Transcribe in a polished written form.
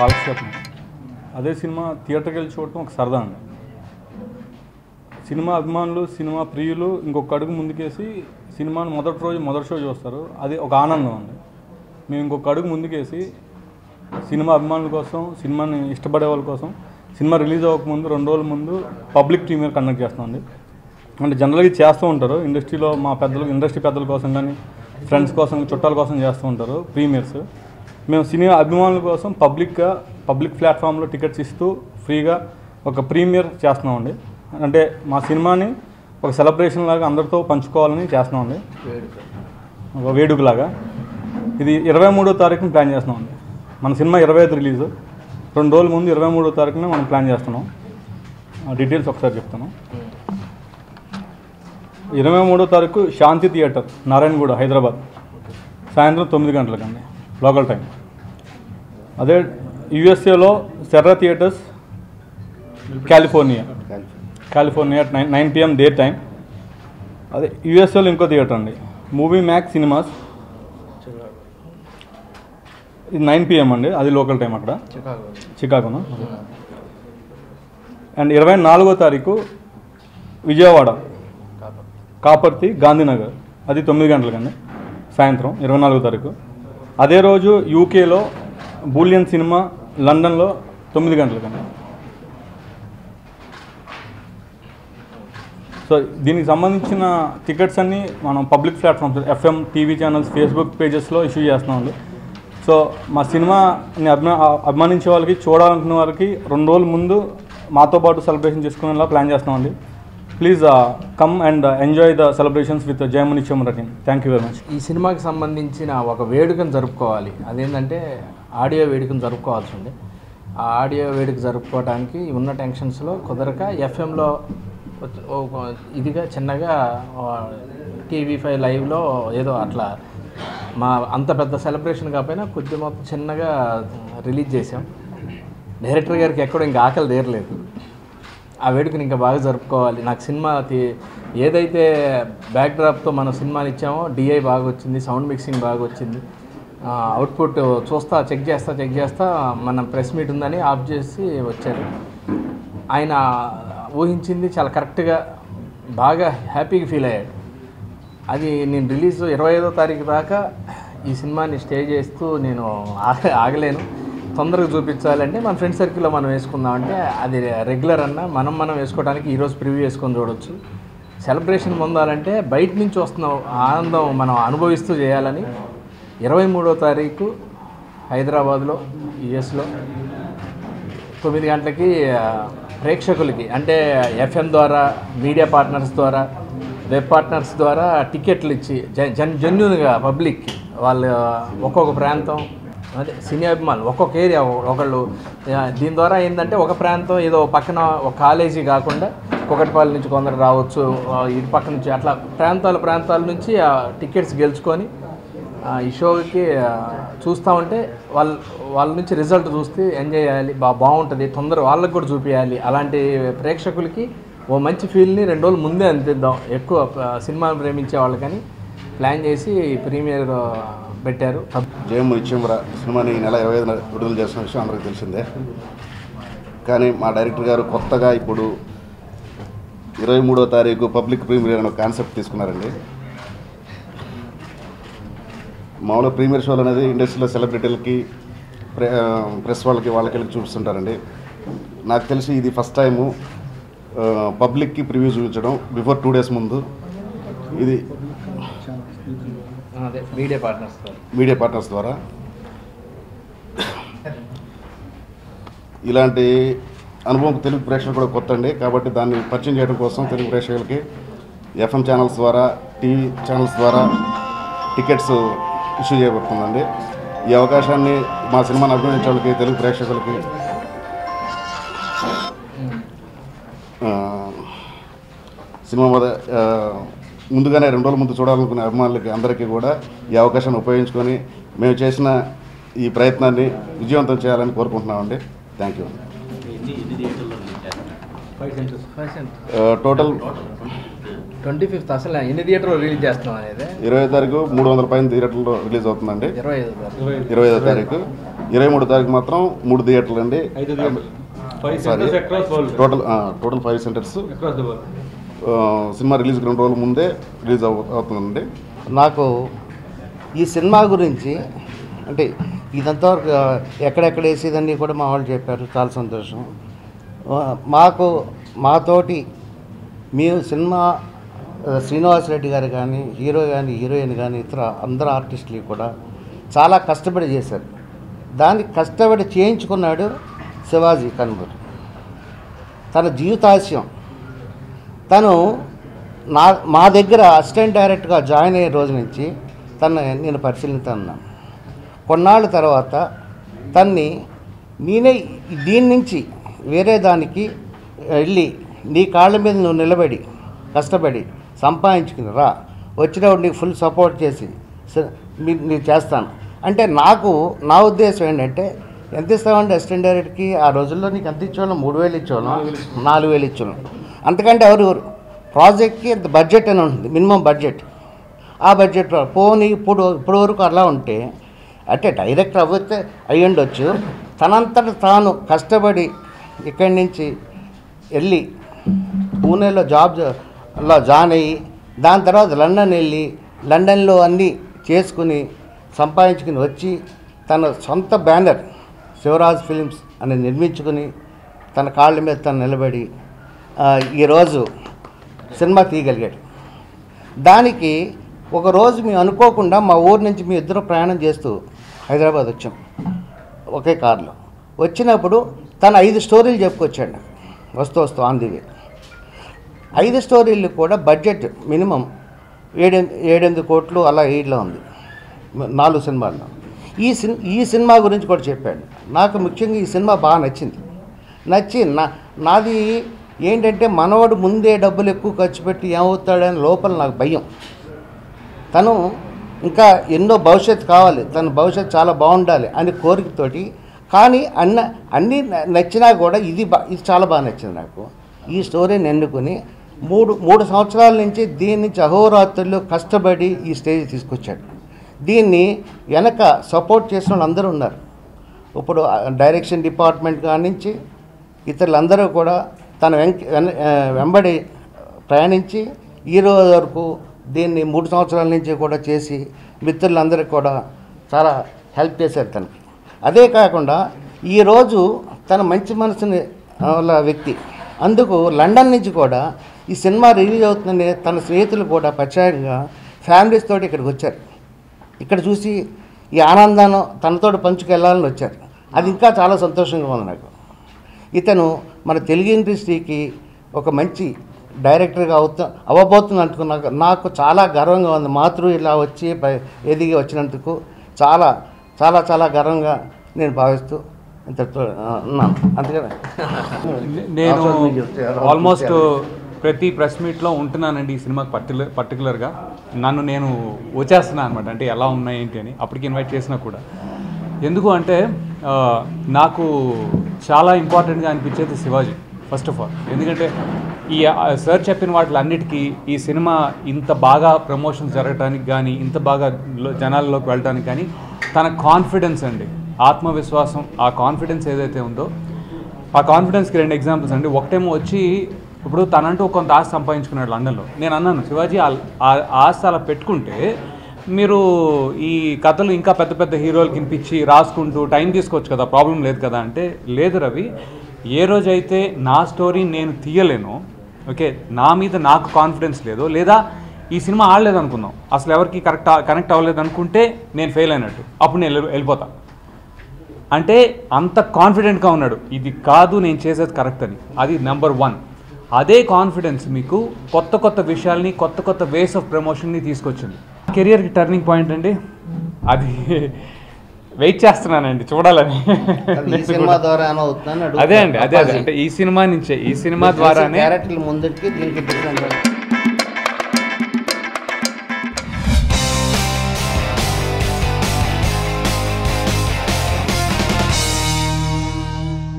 కాలక్షేపం. అదే సినిమా థియేటర్కి వెళ్ళి చూడటం ఒక సరదా అండి. సినిమా అభిమానులు, సినిమా ప్రియులు ఇంకొక అడుగు ముందుకేసి సినిమాని మొదటి షో చూస్తారు. అది ఒక ఆనందం అండి. మేము ఇంకొక అడుగు ముందుకేసి సినిమా అభిమానుల కోసం, సినిమాని ఇష్టపడే వాళ్ళ కోసం సినిమా రిలీజ్ అవ్వకముందు 2 రోజుల ముందు పబ్లిక్ ప్రీమియర్ కండక్ట్ చేస్తామండి. అంటే జనరల్గా చేస్తూ ఉంటారు ఇండస్ట్రీలో, మా పెద్దలు, ఇండస్ట్రీ పెద్దల కోసం కానీ, ఫ్రెండ్స్ కోసం, చుట్టాల కోసం చేస్తూ ఉంటారు ప్రీమియర్స్. మేము సినిమా అభిమానుల కోసం పబ్లిక్ ప్లాట్ఫామ్లో టికెట్స్ ఇస్తూ ఫ్రీగా ఒక ప్రీమియర్ చేస్తున్నామండి. అంటే మా సినిమాని ఒక సెలబ్రేషన్ లాగా అందరితో పంచుకోవాలని చేస్తున్నామండి, ఒక వేడుకలాగా. ఇది 23వ తారీఖున ప్లాన్ చేస్తున్నామండి. మన సినిమా 25 రిలీజు, 2 రోజుల ముందు 23వ తారీఖున మనం ప్లాన్ చేస్తున్నాం. డీటెయిల్స్ ఒకసారి చెప్తాను. 23వ తారీఖు శాంతి థియేటర్, నారాయణగూడ, హైదరాబాద్, సాయంత్రం 9 గంటలకండి లోకల్ టైం. అదే యూఎస్ఏలో Serra theatres, California 9 PM their time. అదే యూఎస్ఏలో ఇంకో థియేటర్ అండి, మూవీ మ్యాక్స్ సినిమాస్, ఇది 9 PM అండి, అది లోకల్ టైం అక్కడ చికాగోను. అండ్ 24వ తారీఖు విజయవాడ కాపర్తి, గాంధీనగర్, అది 9 గంటలకండి సాయంత్రం 24వ తారీఖు. అదే రోజు యూకేలో బూలియన్ సినిమా, లండన్లో 9 గంటలకండి. సో దీనికి సంబంధించిన టికెట్స్ అన్నీ మనం public platforms, FM, TV channels, Facebook పేజెస్లో ఇష్యూ చేస్తున్నామండి. సో మా సినిమాని అభిమానించే వాళ్ళకి, చూడాలనుకున్న వాళ్ళకి 2 రోజుల ముందు మాతో పాటు సెలబ్రేషన్ చేసుకునేలా ప్లాన్ చేస్తున్నామండి. Please come and enjoy the celebrations with జయముని చెమర team. Thank you very much. ఈ సినిమాకి సంబంధించిన ఒక వేడుకను జరుపుకోవాలి. అదేంటంటే ఆడియో వేడుకను జరుపుకోవాల్సి ఉంది. ఆ ఆడియో వేడుక జరుపుకోవడానికి ఉన్న టెన్షన్స్లో కుదరక FMలో ఇదిగా చిన్నగా TV5 లైవ్లో ఏదో అట్లా మా అంత పెద్ద సెలబ్రేషన్ కాకపోయినా కొద్ది మొత్తం చిన్నగా రిలీజ్ చేసాం. డైరెక్టర్ గారికి ఎక్కడో ఇంకా ఆకలి తీరలేదు. ఆ వేడుకని ఇంకా బాగా జరుపుకోవాలి. నాకు సినిమా ఏదైతే బ్యాక్డ్రాప్తో మనం సినిమాని ఇచ్చామో DI బాగా వచ్చింది, సౌండ్ మిక్సింగ్ బాగా వచ్చింది, అవుట్పుట్ చెక్ చేస్తా మన ప్రెస్ మీట్ ఉందని ఆఫ్ చేసి వచ్చారు. ఆయన ఊహించింది చాలా కరెక్ట్గా, బాగా హ్యాపీగా ఫీల్ అయ్యాడు. అది నేను రిలీజ్ 25వ తారీఖు దాకా ఈ సినిమాని స్టే చేస్తూ నేను ఆగలేను. తొందరగా చూపించాలంటే మన ఫ్రెండ్ సర్కిల్లో మనం వేసుకుందామంటే అది రెగ్యులర్ అన్న మనం వేసుకోవడానికి ఈరోజు ప్రివ్యూ వేసుకొని చూడవచ్చు. సెలబ్రేషన్ పొందాలంటే బయట నుంచి వస్తున్న ఆనందం మనం అనుభవిస్తూ చేయాలని 23వ తారీఖు హైదరాబాద్లో యుఎస్లో 9 గంటలకి ప్రేక్షకులకి, అంటే FM ద్వారా, మీడియా పార్ట్నర్స్ ద్వారా, వెబ్ పార్ట్నర్స్ ద్వారా టికెట్లు ఇచ్చి జెన్యూన్గా పబ్లిక్కి వాళ్ళు ఒక్కొక్క ప్రాంతం, అదే సినీ అభిమానులు ఒక్కొక్క ఏరియా ఒకళ్ళు, దీని ద్వారా ఏంటంటే ఒక ప్రాంతం ఏదో పక్కన ఒక కాలేజీ కాకుండా కుకట్పల్లి నుంచి కొందరు రావచ్చు, ఇటు పక్క నుంచి అట్లా ప్రాంతాల నుంచి టికెట్స్ గెలుచుకొని ఈ షోకి చూస్తూ ఉంటే వాళ్ళ నుంచి రిజల్ట్ చూస్తే ఎంజాయ్ చేయాలి, బాగుంటుంది, తొందర వాళ్ళకి కూడా చూపించాలి. అలాంటి ప్రేక్షకులకి ఓ మంచి ఫీల్ని 2 రోజులు ముందే అందిద్దాం, ఎక్కువ సినిమాను ప్రేమించే వాళ్ళకని ప్లాన్ చేసి ప్రీమియర్ పెట్టారు. జయముని చెమర సినిమాని ఈ నెల 25న విడుదల చేసిన విషయం అందరికీ తెలిసిందే. కానీ మా డైరెక్టర్ గారు కొత్తగా ఇప్పుడు 23వ తారీఖు పబ్లిక్ ప్రీమియర్ అనే కాన్సెప్ట్ తీసుకున్నారండి. మామూలుగా ప్రీమియర్ షోలు అనేది ఇండస్ట్రీలో సెలబ్రిటీలకి, ప్రెస్ వాళ్ళకి చూపిస్తుంటారండి. నాకు తెలిసి ఇది ఫస్ట్ టైము పబ్లిక్కి ప్రివ్యూ చూపించడం బిఫోర్ 2 days ముందు. ఇది మీడియా పార్ట్నర్స్ ద్వారా ఇలాంటి అనుభవం తెలుగు ప్రేక్షకులు కూడా కొత్త అండి. కాబట్టి దాన్ని పరిచయం చేయడం కోసం తెలుగు ప్రేక్షకులకి FM ఛానల్స్ ద్వారా, టీవీ ఛానల్స్ ద్వారా టికెట్స్ ఇష్యూ చేయబడుతుందండి. ఈ అవకాశాన్ని మా సినిమాని అభినందించే వాళ్ళకి, తెలుగు ప్రేక్షకులకి, సినిమా ముందుగానే 2 రోజుల ముందు చూడాలనుకునే అభిమానులకి అందరికీ కూడా ఈ అవకాశాన్ని ఉపయోగించుకొని మేము చేసిన ఈ ప్రయత్నాన్ని విజయవంతం చేయాలని కోరుకుంటున్నామండి. Thank you. టోటల్ 25th అసలు ఎన్ని థియేటర్లో రిలీజ్ చేస్తున్నాం అనేది 20వ తారీఖు 300 పైన థియేటర్లో రిలీజ్ అవుతుందండి. 25వ తారీఖు 23వ తారీఖు మాత్రం 3 థియేటర్లు అండి. 5 థియేటర్లు, 5 centres across world. Total 5 centres across the world. Cinema రిలీజ్కి 2 రోజుల ముందే రిలీజ్ అవుతుందండి. నాకు ఈ సినిమా గురించి అంటే ఇదంతా ఎక్కడెక్కడ వేసేదన్నీ కూడా మా వాళ్ళు చెప్పారు, చాలా సంతోషం. మాతోటి మేము సినిమా శ్రీనివాస్ రెడ్డి గారు కానీ, హీరో కానీ, హీరోయిన్ కానీ, ఇతర అందరు ఆర్టిస్టులు కూడా చాలా కష్టపడి చేశారు. దాన్ని కష్టపడి చేయించుకున్నాడు శివాజీ కనుమూరి. తన జీవితాశయం తను మా దగ్గర అసిస్టెంట్ డైరెక్టర్గా జాయిన్ అయ్యే రోజు నుంచి నేను పరిశీలిస్తున్నాను. కొన్నాళ్ళ తర్వాత నేనే దీని నుంచి వేరే దానికి వెళ్ళి నీ కాళ్ళ మీద నువ్వు నిలబడి కష్టపడి సంపాదించుకుని రా, వచ్చినప్పుడు నీకు ఫుల్ సపోర్ట్ చేసి నీకు చేస్తాను అంటే నా ఉద్దేశం ఏంటంటే, ఎంత ఇస్తామంటే అసిస్టెంట్ డైరెక్టర్కి ఆ రోజుల్లో నీకు ఎంత ఇచ్చేవాళ్ళం? 3,000 ఇచ్చేవాళ్ళం, 4,000 ఇచ్చేవాళ్ళం. అంతకంటే ఎవరు ప్రాజెక్ట్కి ఎంత బడ్జెట్ అని ఉంటుంది, మినిమం బడ్జెట్. ఆ బడ్జెట్ పోనీ ఇప్పుడు వరకు అలా ఉంటే అంటే డైరెక్టర్ అయ్యుండొచ్చు. తనంతట తాను కష్టపడి ఇక్కడి నుంచి వెళ్ళి పూణేలో జాబ్లో జాయిన్ అయ్యి, దాని తర్వాత లండన్ వెళ్ళి లండన్లో అన్నీ చేసుకుని సంపాదించుకుని వచ్చి తన సొంత బ్యానర్ శివరాజ్ ఫిలిమ్స్ అని నిర్మించుకుని తన కాళ్ళ మీద తను నిలబడి ఈరోజు సినిమా తీయగలిగాడు. దానికి ఒకరోజు మేము అనుకోకుండా మా ఊరు నుంచి మీ ఇద్దరు ప్రయాణం చేస్తూ హైదరాబాద్ వచ్చాం ఒకే కారులో. వచ్చినప్పుడు తను 5 స్టోరీలు చెప్పుకొచ్చాడు వస్తూ ఆన్ ది వే. 5 స్టోరీలు కూడా బడ్జెట్ మినిమం 7-8 కోట్లు అలా ఏడ్లో ఉంది 4 సినిమాల్లో. ఈ సినిమా గురించి కూడా చెప్పాడు. నాకు ముఖ్యంగా ఈ సినిమా బాగా నచ్చి నాది ఏంటంటే మనవాడు ముందే డబ్బులు ఎక్కువ ఖర్చు పెట్టి ఏమవుతాడని లోపల నాకు భయం. తను ఇంకా ఎన్నో భవిష్యత్తు కావాలి, తన భవిష్యత్తు చాలా బాగుండాలి అని కోరికతోటి, కానీ అన్నీ నచ్చినా కూడా ఇది చాలా బాగా నచ్చింది నాకు. ఈ స్టోరీని ఎన్నుకొని 3 సంవత్సరాల నుంచి దీని నుంచి అహోరాత్రులు కష్టపడి ఈ స్టేజ్ తీసుకొచ్చాడు. దీన్ని వెనక సపోర్ట్ చేసిన వాళ్ళు అందరూ ఉన్నారు. ఇప్పుడు డైరెక్షన్ డిపార్ట్మెంట్ కాడి నుంచి ఇతరులందరూ కూడా తన వెంబడి ప్రయాణించి ఈ రోజు వరకు దీన్ని 3 సంవత్సరాల నుంచి కూడా చేసి మిత్రులందరికీ కూడా చాలా హెల్ప్ చేశారు తనకి. అదే కాకుండా ఈరోజు తన మంచి మనసుని వ్యక్తి. అందుకు లండన్ నుంచి కూడా ఈ సినిమా రిలీజ్ అవుతుందని తన స్నేహితులు కూడా ప్రత్యేకంగా ఫ్యామిలీస్ తోటి ఇక్కడికి వచ్చారు. ఇక్కడ చూసి ఈ ఆనందాన్ని తనతో పంచుకెళ్ళాలని వచ్చారు. అది ఇంకా చాలా సంతోషంగా ఉంది నాకు. ఇతను మన తెలుగు ఇండస్ట్రీకి ఒక మంచి డైరెక్టర్గా అవ్వబోతుంది అనుకున్నాక నాకు చాలా గర్వంగా ఉంది. మాతృ ఇలా వచ్చి ఎదిగి వచ్చినందుకు చాలా చాలా చాలా గర్వంగా నేను భావిస్తూ ఇంతతో ఉన్నాను. అందుకనే నేను ఆల్మోస్ట్ ప్రతి ప్రెస్ మీట్లో ఉంటున్నానండి ఈ సినిమాకి పర్టికులర్గా. నేను వచ్చేస్తున్నాను అనమాట, అంటే ఎలా ఉన్నాయి ఏంటి అని. అప్పటికి ఇన్వైట్ చేసినా కూడా ఎందుకు అంటే నాకు చాలా ఇంపార్టెంట్గా అనిపించేది శివాజీ ఫస్ట్ ఆఫ్ ఆల్. ఎందుకంటే ఈ సార్ చెప్పిన వాటిలన్నిటికీ ఈ సినిమా ఇంత బాగా ప్రమోషన్ జరగడానికి కానీ, ఇంత బాగా జనాల్లోకి వెళ్ళడానికి కానీ తన కాన్ఫిడెన్స్ అండి, ఆత్మవిశ్వాసం, ఆ కాన్ఫిడెన్స్ ఏదైతే ఉందో ఆ కాన్ఫిడెన్స్కి 2 ఎగ్జాంపుల్స్ అండి. ఒకటేమో వచ్చి ఇప్పుడు తనంటూ కొంత ఆస్తి సంపాదించుకున్నాడు లండన్లో. నేను అన్నాను, శివాజీ ఆస్తి అలా పెట్టుకుంటే మీరు ఈ కథలు ఇంకా పెద్ద పెద్ద హీరోలకి వినిపించి రాసుకుంటూ టైం తీసుకోవచ్చు కదా, ప్రాబ్లం లేదు కదా అంటే, లేదు రవి, ఏ రోజైతే నా స్టోరీ నేను తీయలేను, ఓకే, నా మీద నాకు కాన్ఫిడెన్స్ లేదు, లేదా ఈ సినిమా ఆడలేదు అనుకుందాం, అసలు ఎవరికి కనెక్ట్ అవ్వలేదు అనుకుంటే నేను ఫెయిల్ అయినట్టు, అప్పుడు నేను వెళ్ళిపోతా. అంటే అంత కాన్ఫిడెంట్గా ఉన్నాడు, ఇది కాదు నేను చేసేది కరెక్ట్ అని. అది నెంబర్ 1. అదే కాన్ఫిడెన్స్ మీకు కొత్త కొత్త విషయాల్ని, కొత్త కొత్త వేస్ ఆఫ్ ప్రమోషన్ని తీసుకొచ్చింది. కెరియర్కి టర్నింగ్ పాయింట్ అండి, అది వెయిట్ చేస్తున్నానండి చూడాలని. అదే అండి, అదే అంటే ఈ సినిమా నుంచే, ఈ సినిమా ద్వారానే ముందుకి దీనికి